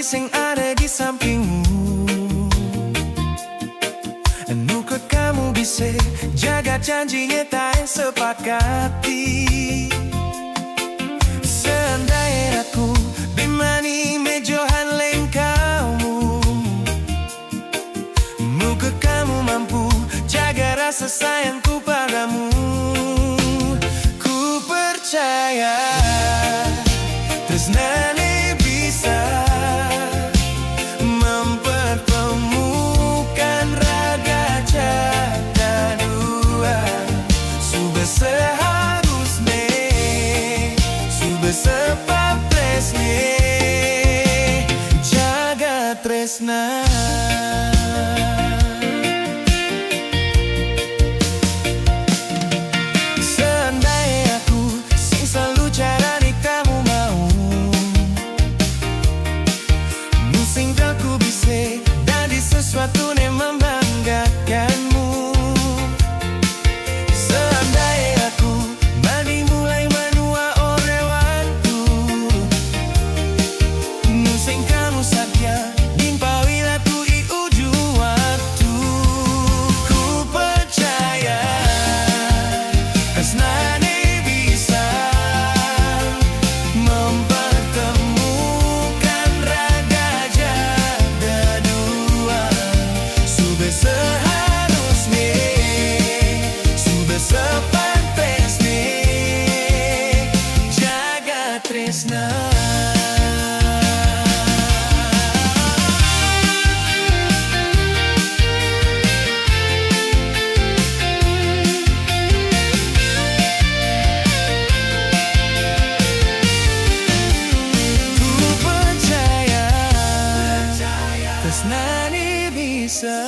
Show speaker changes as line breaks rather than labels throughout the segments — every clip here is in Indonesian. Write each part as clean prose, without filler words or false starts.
sing ada di sampingmu. Nukut kamu bisa jaga janjinya tak sepakati. Seandainya aku bimani mejohan lain kamu, nukut kamu mampu jaga rasa sayangku padamu. Ku percaya tresnane bisa mempertemukan raga jaga dua. Sudah seharusnya, sudah sepatresnya jaga tresna. Sesuatu yang membanggakanmu. Seandainya aku mandi mulai menua orewanku, nusing kamu saja dimpawila tu I ujung waktu. Ku percaya asnane bisa mempertemukan raga jaga dua. Seharusnya, sudah sepatresnya jaga tresna. Ku percaya tresnane bisa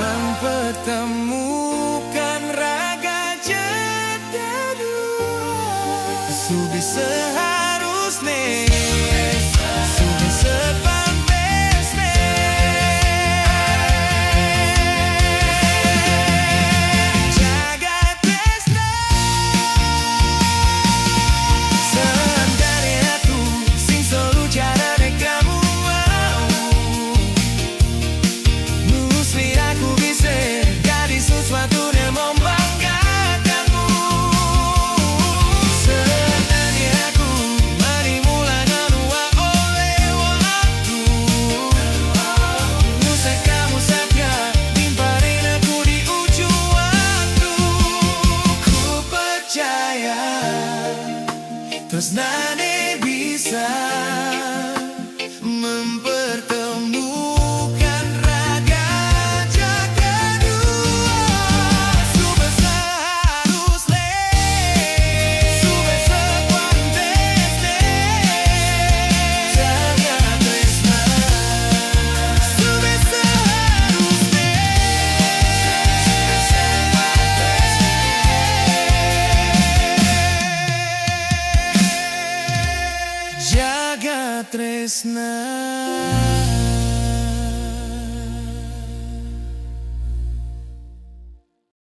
mempertemukan raga jaga dua. Sudah seharusnya, sudah sepatresnya jaga tresna. Seandainya aku sing selalu jarane kamu mau, musli aku bisa jadi sesuatu yang membanggakanmu. Seandainya aku mari mulai menua oleh waktu, nusa kamu saja timparin aku di ujung waktu. Ku percaya tresnane bisa mempertemukan raga jaga dua. Sudah seharusnya, sudah sepatresnya jaga tresna. Sudah seharusnya, sudah sepatresnya jaga tresna.